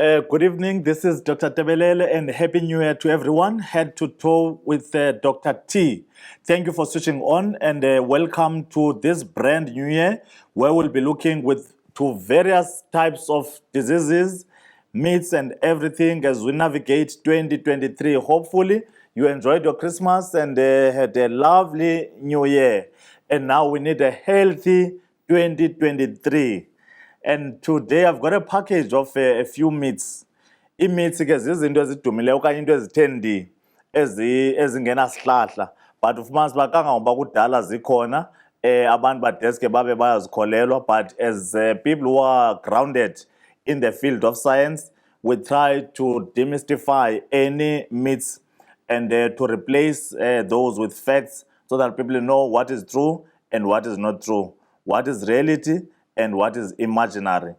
Good evening. This is Dr. Tebelele and Happy New Year to everyone. Head to toe with Dr. T. Thank you for switching on and welcome to this brand new year where we'll be looking to various types of diseases, myths and everything as we navigate 2023. Hopefully you enjoyed your Christmas and had a lovely new year. And now we need a healthy 2023. And today I've got a package of a few myths. Ii-myths ke zizinto ezidumileyo okanye into ezithende ezingenasihlahla but ufumanise uba kangangoba kudala zikhona abantu badeske babe bayazikholelwa, but as people who are grounded in the field of science, we try to demystify any myths and to replace those with facts so that people know what is true and what is not true, what is reality and what is imaginary.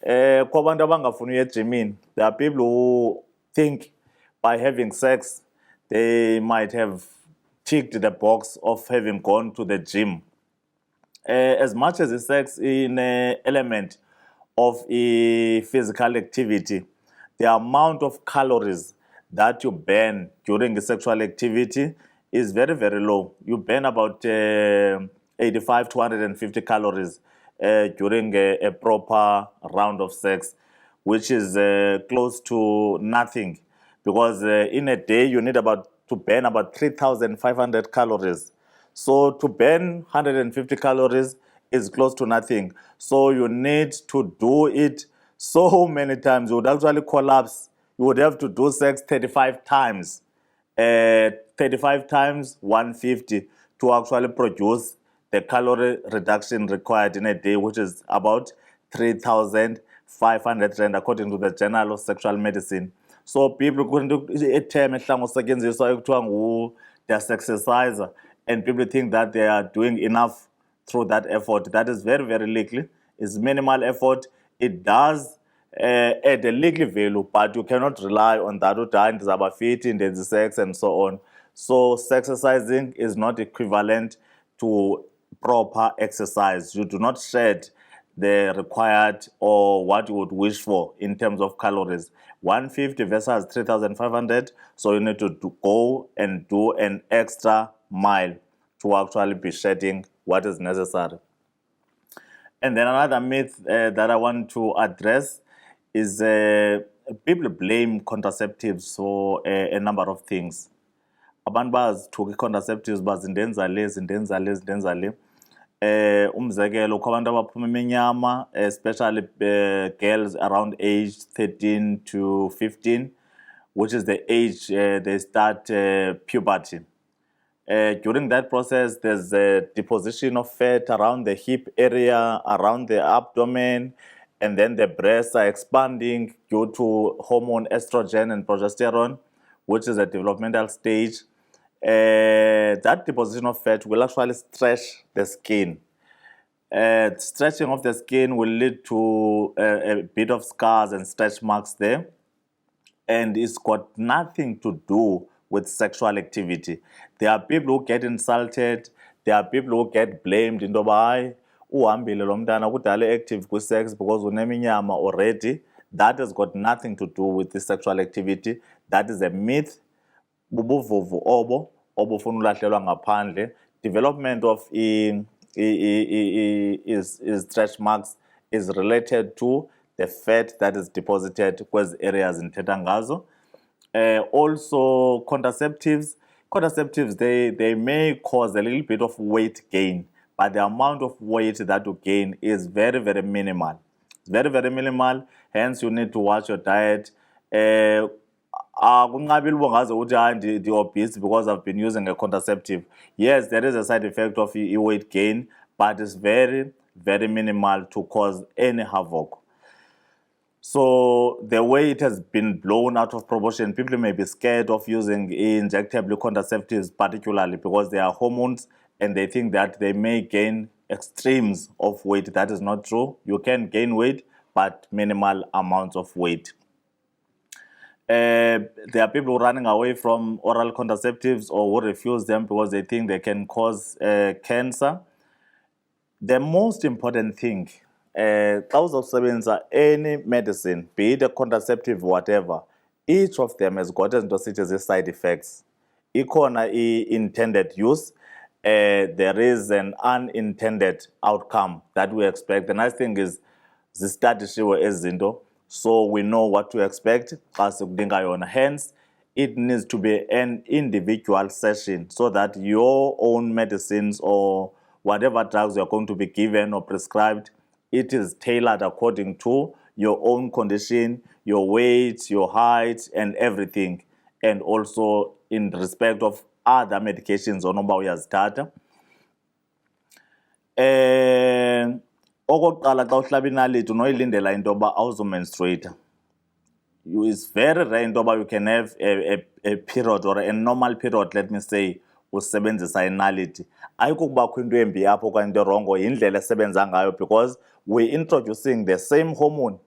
Kwabantu abangafuni uya ejimini, there are people who think by having sex they might have ticked the box of having gone to the gym. As much as the sex in element of physical activity, the amount of calories that you burn during the sexual activity is very, very low. You burn about 85 to 150 calories during a proper round of sex, which is close to nothing, because in a day you need to burn about 3,500 calories. So to burn 150 calories is close to nothing. So you need to do it so many times. You would actually collapse. You would have to do sex 35 times. 35 times 150 to actually produce the calorie reduction required in a day, which is about 3,500 rand according to the Journal of Sexual Medicine. So people couldn't do a term there's exerciser, and people think that they are doing enough through that effort. That is very, very likely. It's minimal effort. It does add a legal value, but you cannot rely on that and fitting, the sex and so on. So exercising is not equivalent to proper exercise. You do not shed the required or what you would wish for in terms of calories. 150 versus 3,500. So you need to go and do an extra mile to actually be shedding what is necessary. And then another myth that I want to address is people blame contraceptives for a number of things. Abantu bazithuka i-contraceptives bazindenza le zindenza le zindenza le. Umzekelo kwabantu abaphuma eminyama, especially girls around age 13 to 15, which is the age they start puberty. During that process, there's a deposition of fat around the hip area, around the abdomen, and then the breasts are expanding due to hormone estrogen and progesterone, which is a developmental stage. That deposition of fat will actually stretch the skin. Stretching of the skin will lead to a bit of scars and stretch marks there, and it's got nothing to do with sexual activity. There are people who get insulted, there are people who get blamed into yoba hayi uhambile lo mntana kudala active kwi-sex because uneminyama already. That has got nothing to do with the sexual activity. That is a myth. Bubuvuvu obo obufuna ulahlelwa ngaphandle. Development of stretch marks is related to the fat that is deposited kwezi areas ndithetha ngazo. Also contraceptives they may cause a little bit of weight gain, but the amount of weight that you gain is very, very minimal. It's very, very minimal, hence you need to watch your diet. Akunqabile ubongaze uthi hayi ndi-obese because I've been using a contraceptive. Yes, there is a side effect of weight gain, but it's very, very minimal to cause any havoc. So the way it has been blown out of proportion, people may be scared of using injectable contraceptives, particularly because they are hormones and they think that they may gain extremes of weight. That is not true. You can gain weight, but minimal amounts of weight. There are people running away from oral contraceptives or who refuse them because they think they can cause cancer. The most important thing, xa uzosebenzisa any medicine, be it a contraceptive, whatever, each of them has got into such as side effects. Ikhona intended use, there is an unintended outcome that we expect. The nice thing is zistadishiwe ezinto, so we know what to expect xa sikudinga yona. Hence, it needs to be an individual session so that your own medicines or whatever drugs you're going to be given or prescribed, it is tailored according to your own condition, your weight, your height, and everything. And also in respect of other medications onoba uyazithatha. Okokuqala xa uhlaba inaliti unoyilindela into yoba awuzomenstruate. It's very rare into yoba you can have a period or a normal period, let me say, usebenzisa inaliti. Ayikho kubakho into embi apho okanye into rongo, yindlela esebenza ngayo, because we're introducing the same hormone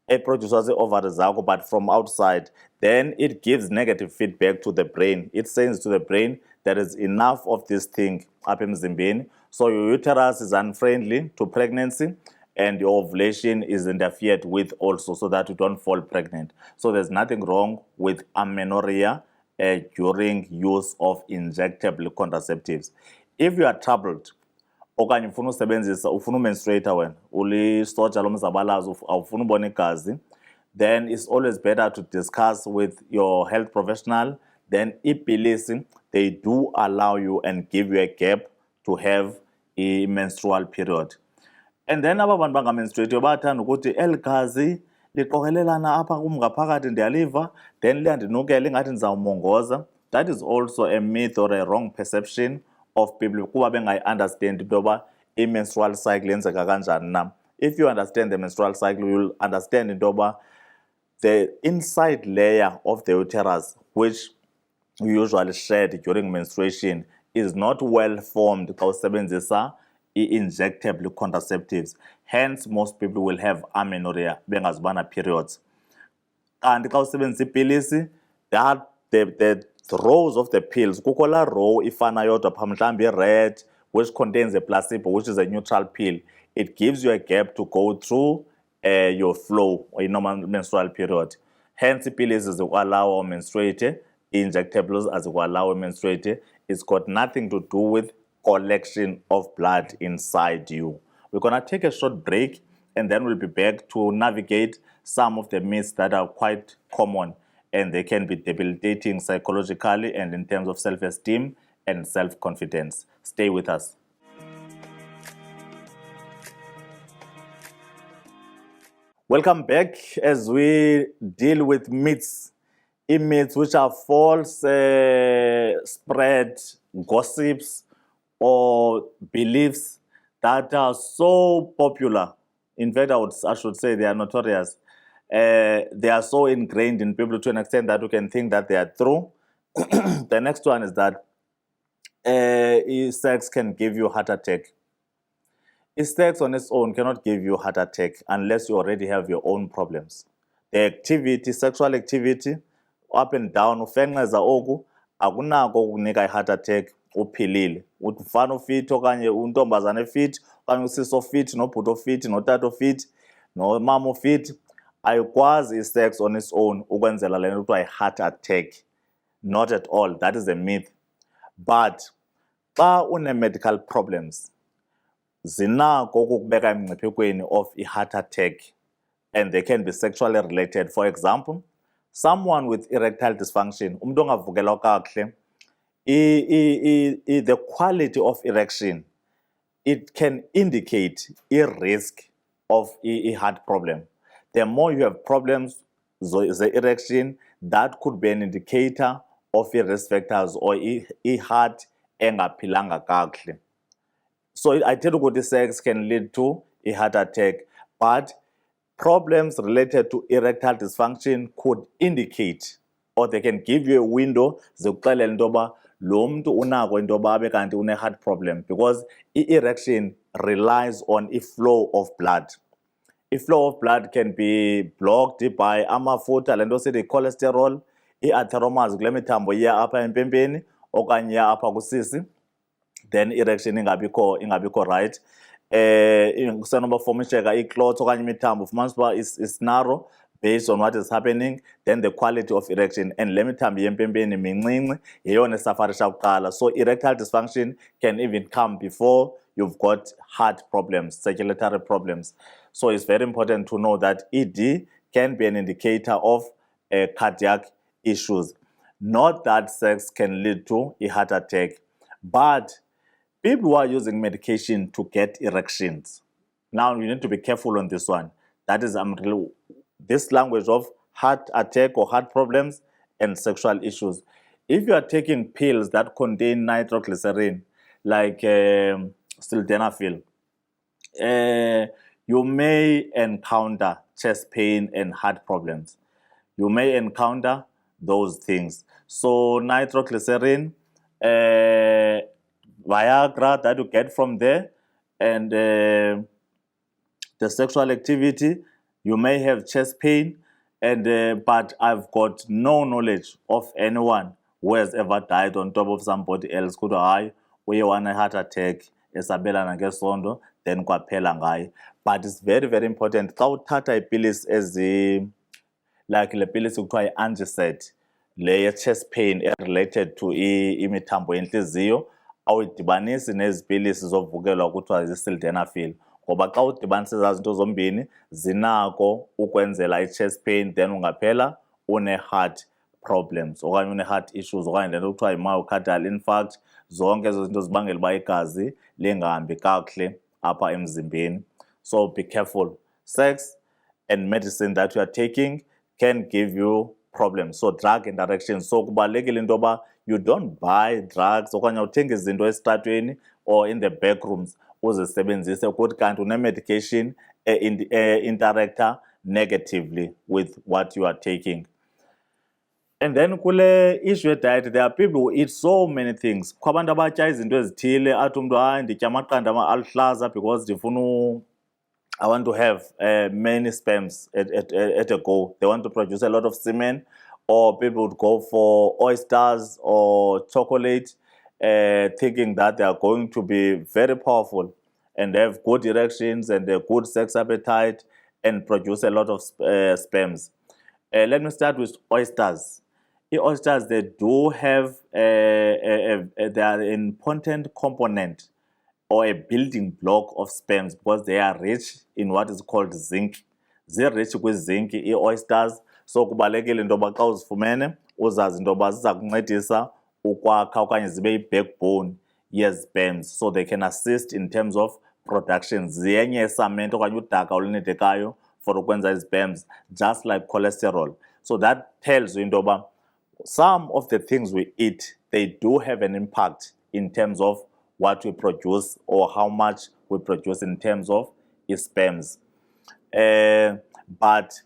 eproduced zii-ovaries zakho but from outside. Then it gives negative feedback to the brain. It sends to the brain there is enough of this thing apha emzimbeni, so your uterus is unfriendly to pregnancy and your ovulation is interfered with also, so that you don't fall pregnant. So there's nothing wrong with amenorrhea during use of injectable contraceptives. If you are troubled okanye ufuna usebenzisa, ufuna umenstruate wena, ulisotsha lomzabalazo, awufuna ubona igazi, then it's always better to discuss with your health professional. Then iipilisi, they do allow you and give you a gap to have a menstrual period. And then aba bantu bangamenstruate bathanda ukuthi eli gazi liqokelelana apha kum ngaphakathi ndiyaliva, then liyandinukela ingathi ndizawumongoza. That is also a myth or a wrong perception of people kuba bengayi-understand into yoba i-menstrual cycle yenzeka kanjani na. If you understand the menstrual cycle, you'll understand into yoba the inside layer of the uterus, which you usually shed during menstruation, is not well formed xa usebenzisa i-injectable contraceptives. Hence, most people will have amenorrhea bengazibana periods. And xa usebenzisa ipilisi, that the rows of the pills, kukho laa row ifana yodwa phaa mhlawumbi red, which contains a placebo, which is a neutral pill. It gives you a gap to go through your flow or your normal menstrual period. Hence, ipilisi zikwalawo menstruate, injectables azikwalawo menstruate. It's got nothing to do with collection of blood inside you. We're going to take a short break and then we'll be back to navigate some of the myths that are quite common and they can be debilitating psychologically and in terms of self-esteem and self-confidence. Stay with us. Welcome back as we deal with myths. Myths which are false spread gossips or beliefs that are so popular. In fact, I should say they are notorious. They are so ingrained in people to an extent that you can think that they are true. The next one is that sex can give you heart attack. Sex on its own cannot give you heart attack unless you already have your own problems. The activity, sexual activity, up and down, ufenqeza oku, akunako ukunika i-heart attack uphilile. Ufana ufit okanye untombazane fit, okanye usiso fit, nobhuti ofit, notata ofit, nomama ofit, ayikwazi i-sex on its own ukwenzela le nto kuthiwa yi-heart attack. Not at all. That is a myth. But xa une-medical problems, zinako ukukubeka emngciphekweni of i-heart attack, and they can be sexually related. For example, someone with erectile dysfunction, umuntu ongavukela kakuhle, the quality of erection, it can indicate a risk of a heart problem. The more you have problems, the erection, that could be an indicator of a risk factors or a heart engaphilanga kakuhle. So I tell you, sex can lead to a heart attack, but problems related to erectile dysfunction could indicate, or they can give you a window, zikuxelela into yoba lo mntu unako into yoba abe kanti une-heart problem, because erection relies on a flow of blood. A flow of blood can be blocked by amafutha, le nto sithi cholesterol, i-atheromas kule mithambo iya apha empempeni okanye iya apha kusisi, then erection ingabikho right. kusenoba formisheka ii-clots okanye imithambo, ufumanisa uba is narrow based on what is happening, then the quality of erection. And le mithambo yempempeni mincinci, yeyona esafarisha kuqala. So erectile dysfunction can even come before you've got heart problems, circulatory problems. So it's very important to know that ED can be an indicator of cardiac issues. Not that sex can lead to a heart attack, but people who are using medication to get erections. Now you need to be careful on this one. That is this language of heart attack or heart problems and sexual issues. If you are taking pills that contain nitroglycerin, like sildenafil, you may encounter chest pain and heart problems. You may encounter those things. So nitroglycerin, Viagra that you get from there, and the sexual activity, you may have chest pain, and but I've got no knowledge of anyone who has ever died on top of somebody else. Could I uye wane heart attack esabelana ngesondo then kwaphela ngaye. But it's very, very important xa uthatha iipilisi like le pilisi kuthiwa yi-Angised, le ye-chest pain related to imithambo yentliziyo, awuyidibanisi nezi pilisi zovukelwa kuthiwa zisildenafil, ngoba xa udibanisa ezaa zinto zombini zinako ukwenzela i-chest pain then ungaphela une-heart problems okanye une-heart issues okanye le nto kuthiwa yi-myocardial infarct. Zonke ezo zinto zibangela uba igazi lingahambi kakuhle apha emzimbeni. So be careful. Sex and medicine that you are taking can give you problems. So drug interactions. So kubalulekile into yoba you don't buy drugs okanye uthenga izinto esitratweni or in the back rooms uzisebenzise kuthi kanti une-medication interactor negatively with what you are taking. And then kule issue diet, there are people who eat so many things. Kukho abantu abatya izinto ezithile, athi umntu hayi nditya amaqanda aluhlaza because ndifuna I want to have many sperms at a go. They want to produce a lot of semen, or people would go for oysters or chocolate, thinking that they are going to be very powerful and have good erections and a good sex appetite and produce a lot of sperms. Let me start with oysters. Oysters, they do have they are an important component or a building block of sperms because they are rich in what is called zinc. Zii-rich kwi-zinc ii-oysters. So kubalulekile into yoba xa uzifumene uzazi into yoba ziza kuncedisa ukwakha okanye zibe yi-backbone yezi-sperms, so they can assist in terms of production. Ziyenye yesamente okanye udaka olunidekayo for ukwenza ii-sperms, just like cholesterol. So that tells you into yoba some of the things we eat, they do have an impact in terms of what we produce or how much we produce in terms of sperms. But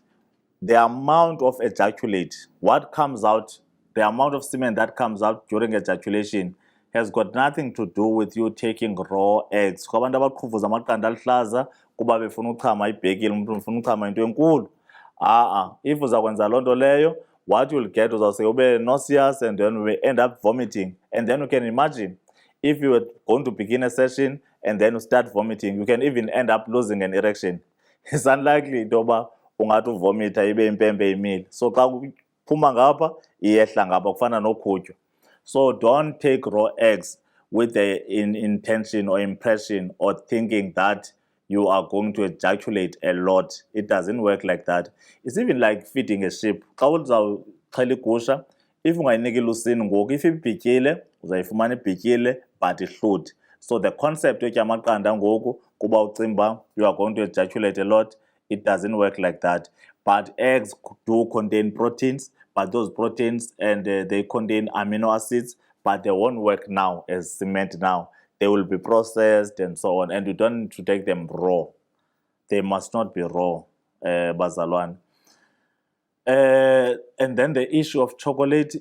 the amount of ejaculate, what comes out, the amount of semen that comes out during ejaculation has got nothing to do with you taking raw eggs. Kwabantu abaqhuvuza amaqanda aluhlaza kuba befuna uchama ibhekile, umuntu ufuna uchama into enkulu. If uzakwenza loo nto leyo, what you'll get uzawuse ube nauseous and then we end up vomiting. And then you can imagine, if you were going to begin a session and then you start vomiting, you can even end up losing an erection. It's unlikely into yoba ungathi uvomita ibe impempe imile. So xa uphuma ngapha iyehla ngapha kufana nokhutywa. So don't take raw eggs with the intention or impression or thinking that you are going to ejaculate a lot. It doesn't work like that. It's even like feeding a sheep. Xa uzawuxhela igusha, if ungayiniki lusini ngoku, if ibhityile uzayifumana ibhityile but ihluthi. So the concept yotya amaqanda ngoku kuba ucimba you are going to ejaculate a lot, it doesn't work like that. But eggs do contain proteins, but those proteins and they contain amino acids, but they won't work now as cement now. They will be processed and so on, and you don't need to take them raw. They must not be raw, bazalwane. And then the issue of chocolate,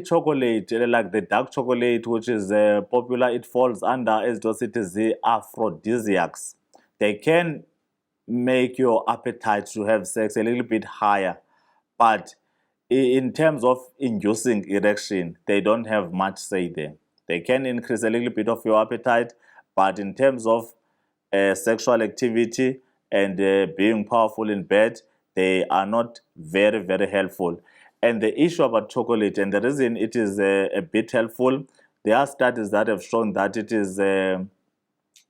chocolate, like the dark chocolate, which is popular, it falls under, as it is, the aphrodisiacs. They can make your appetite to have sex a little bit higher, but in terms of inducing erection, they don't have much say there. They can increase a little bit of your appetite, but in terms of sexual activity and being powerful in bed, they are not very, very helpful. And the issue about chocolate, and the reason it is a bit helpful, there are studies that have shown that it is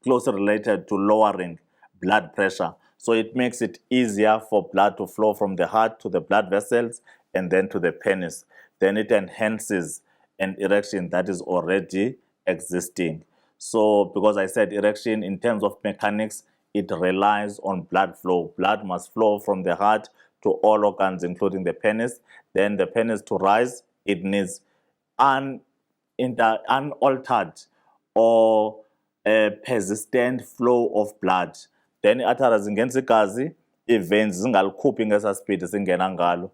closely related to lowering blood pressure. So it makes it easier for blood to flow from the heart to the blood vessels and then to the penis. Then it enhances an erection that is already existing. So because I said erection in terms of mechanics, it relies on blood flow. Blood must flow from the heart to all organs, including the penis. Then the penis to rise, it needs unaltered or a persistent flow of blood. Then athara zingenza igazi, i-veins zingalikhuphi ngesa speed singena ngalo.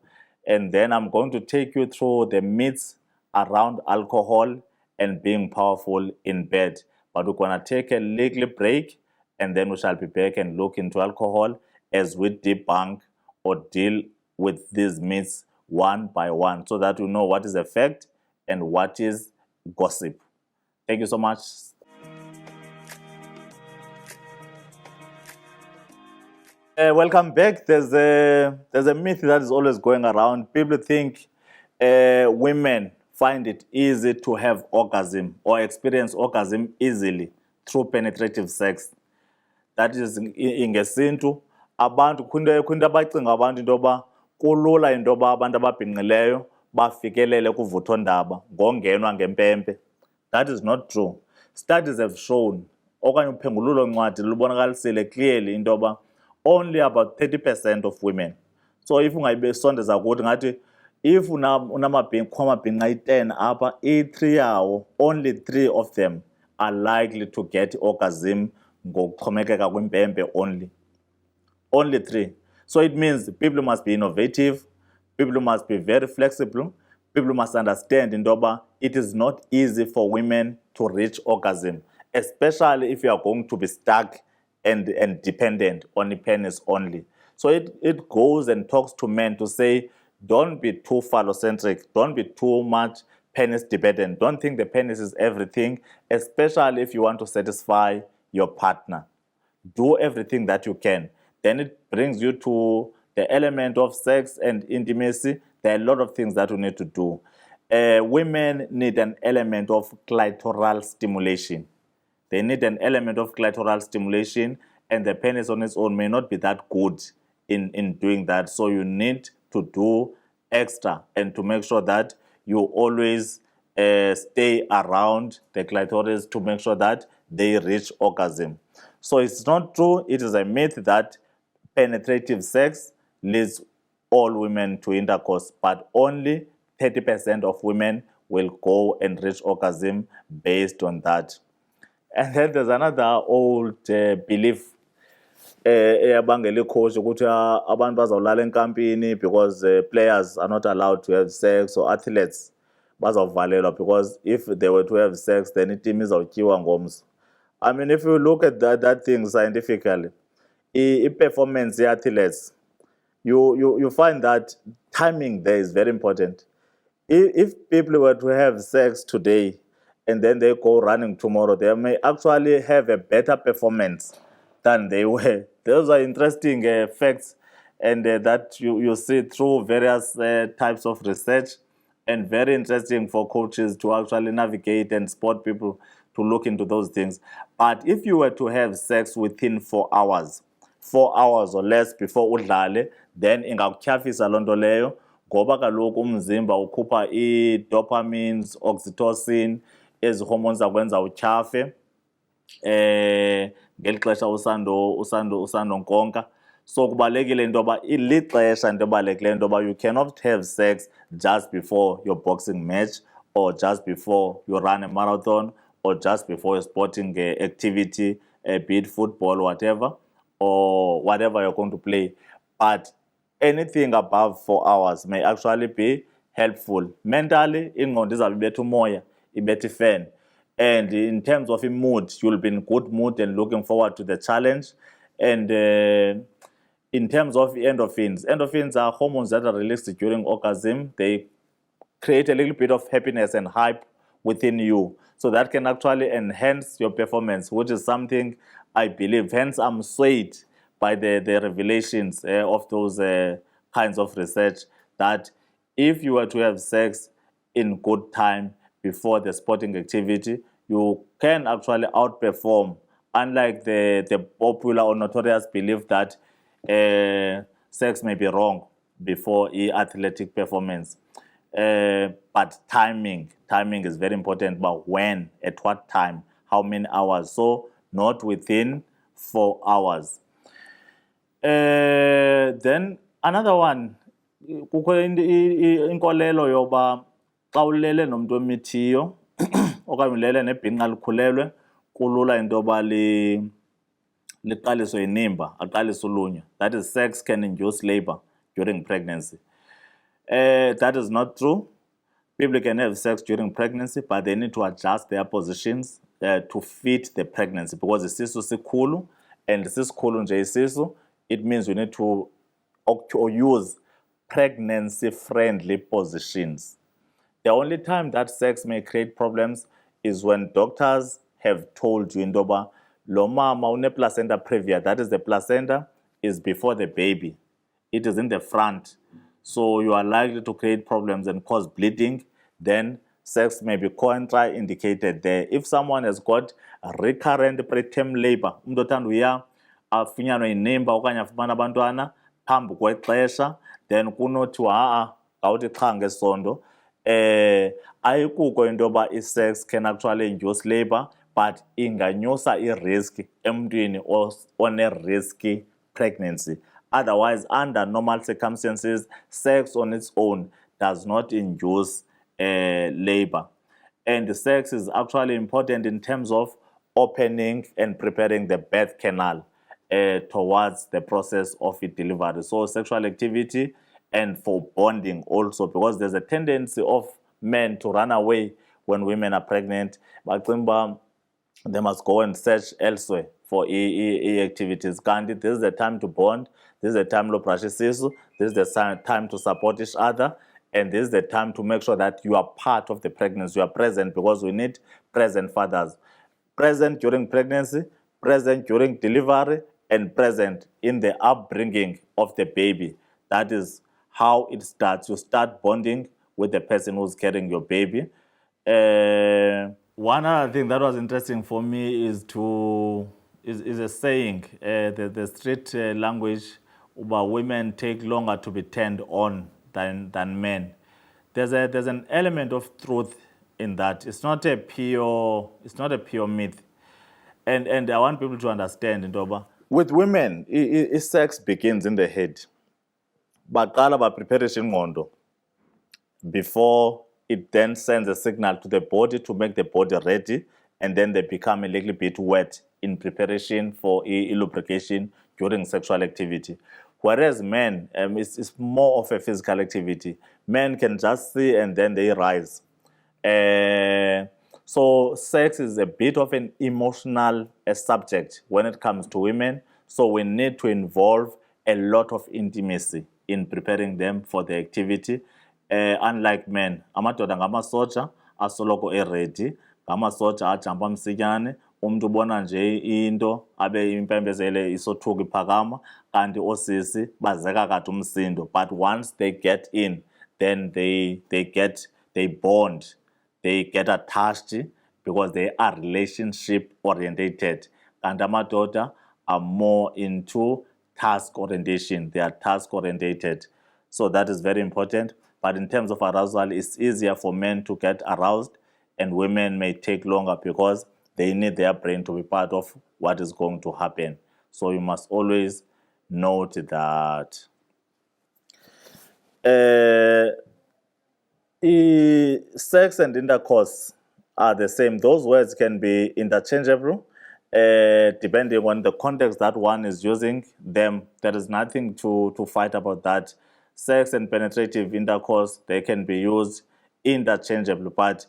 And then I'm going to take you through the myths around alcohol and being powerful in bed. But we're going to take a little break, and then we shall be back and look into alcohol as we debunk or deal with these myths one by one, so that we know what is a fact and what is gossip. Thank you so much. Welcome back. There's a myth that is always going around. People think women find it easy to have orgasm or experience orgasm easily through penetrative sex. That is ngesintu abantu kwinto abacinga abantu into yoba kulula into yoba abantu ababhinqileyo bafikelele kuvuthondaba ngongenwa ngempempe. That is not true. Studies have shown, okanye uphengululo ncwadi lubonakalisile clearly into yoba only about 30% of women. So if ungayibesondeza kuthi ngathi if kukho amabhinqa ayi-10 apha, i-3 yawo, only 3 of them are likely to get orgasm ngokuxhomekeka kwimpempe only. Only 3. So it means people must be innovative, people must be very flexible, people must understand into yoba it is not easy for women to reach orgasm, especially if you are going to be stuck and dependent on the penis only. So it goes and talks to men to say, don't be too phallocentric, don't be too much penis dependent. Don't think the penis is everything, especially if you want to satisfy your partner. Do everything that you can. Then it brings you to the element of sex and intimacy. There are a lot of things that we need to do. Women need an element of clitoral stimulation. They need an element of clitoral stimulation, and the penis on its own may not be that good in doing that. So you need to do extra and to make sure that you always stay around the clitoris to make sure that they reach orgasm. So it's not true. It is a myth that penetrative sex leads all women to intercourse, but only 30% of women will go and reach orgasm based on that. And then there's another old belief eyabangela ikhoshi ukuthi abantu bazawulala enkampini because players are not allowed to have sex, or athletes bazawuvalelwa because if they were to have sex then iteam izawutyiwa ngomso. I mean, if you look at that thing scientifically, i-performance athletes, you find that timing there is very important. If people were to have sex today and then they go running tomorrow, they may actually have a better performance than they were. Those are interesting facts, and that you see through various types of research, and very interesting for coaches to actually navigate and spot people to look into those things. But if you were to have sex within 4 hours or less before udlale, then ingakutyhafisa loo nto leyo, ngoba kaloku umzimba ukhupha i-dopamines, oxytocin, ezi hormones zakwenza utyhafe ngeli xesha usandonkonka. So kubalulekile into yoba lixesha into ebalulekileyo into yoba you cannot have sex just before your boxing match, or just before you run a marathon, or just before a sporting activity, be it football, whatever, or whatever you're going to play. But anything above 4 hours may actually be helpful. Mentally, ingqondo izawube ibetha umoya, ibetha ifan. And in terms of mood, you'll be in good mood and looking forward to the challenge. And in terms of endorphins are hormones that are released during orgasm. They create a little bit of happiness and hype within you. So that can actually enhance your performance, which is something I believe. Hence, I'm swayed by the revelations of those kinds of research that if you were to have sex in good time before the sporting activity, you can actually outperform, unlike the popular or notorious belief that sex may be wrong before athletic performance. But timing is very important. But when, at what time, how many hours? So not within 4 hours. Then another one, kukho inkolelo yoba xa ulele nomuntu omithiyo okanye ulele nebhinqa likhulelwe kulula into yoba liqaliswe yinimba, aqalise ulunywa. That is, sex can induce labor during pregnancy. That is not true. People can have sex during pregnancy, but they need to adjust their positions to fit the pregnancy, because isisu sikhulu, and sisikhulu nje isisu, it means you need to use pregnancy-friendly positions. The only time that sex may create problems is when doctors have told you, indoba, lo mama une placenta previa, that is, the placenta is before the baby. It is in the front. So you are likely to create problems and cause bleeding. Then sex may be contraindicated there. If someone has got recurrent preterm labor, umntu othanda uya afunyanwe yinimba okanye afumana abantwana phambi kwexesha, then kunothiwa awuthi qha ngesondo, ayikuko into yoba i-sex can actually induce labor, but inganyusa i-risk emntwini one-risky pregnancy. Otherwise, under normal circumstances, sex on its own does not induce labor. And sex is actually important in terms of opening and preparing the birth canal towards the process of delivery. So sexual activity and for bonding also, because there's a tendency of men to run away when women are pregnant. But they must go and search elsewhere for activities. Kandi, this is the time to bond. This is the time to brush this is the time to support each other. And this is the time to make sure that you are part of the pregnancy. You are present, because we need present fathers. Present during pregnancy, present during delivery, and present in the upbringing of the baby. That is how it starts. You start bonding with the person who's carrying your baby. One other thing that was interesting for me is a saying, the street language about women take longer to be turned on than men. There's an element of truth in that. It's not a pure myth. And I want people to understand, Ndoba. With women, sex begins in the head. Baqala bapreparation ingqondo before it then sends a signal to the body to make the body ready, and then they become a little bit wet in preparation for lubrication during sexual activity. Whereas men, it's more of a physical activity. Men can just see and then they rise. So sex is a bit of an emotional subject when it comes to women. So we need to involve a lot of intimacy in preparing them for the activity. Unlike men, amadoda ngamasoja asoloko ready, ngamasoja ajampa msinyane, umuntu ubona nje into abe impembezele isothuka iphakama, kanti osisi bazeka kade umsindo. But once they get in, then they bond, they get attached, because they are relationship orientated. And amadoda are more into task orientation. They are task orientated. So that is very important. But in terms of arousal, it's easier for men to get aroused, and women may take longer because they need their brain to be part of what is going to happen. So you must always note that. Sex and intercourse are the same. Those words can be interchangeable depending on the context that one is using them. There is nothing to fight about that. Sex and penetrative intercourse, they can be used interchangeably, but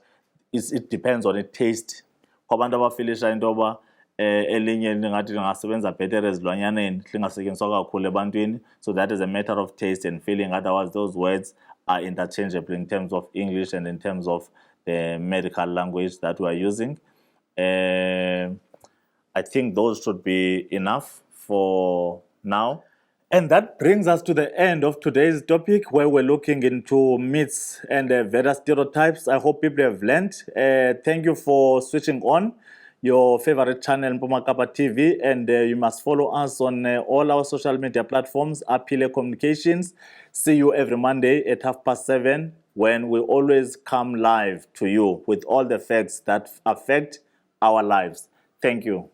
it depends on the taste. Kwabantu abafilisha into yoba elinye lingathi lingasebenza better ezilwanyaneni lingasetyenziswa kakhulu ebantwini. So that is a matter of taste and feeling. Otherwise, those words are interchangeable in terms of English and in terms of the medical language that we are using. I think those should be enough for now. And that brings us to the end of today's topic, where we're looking into myths and various stereotypes. I hope people have learned. Thank you for switching on your favorite channel, Mpumakapa TV, and you must follow us on all our social media platforms, Apile Communications. See you every Monday at 7:30, when we always come live to you with all the facts that affect our lives. Thank you.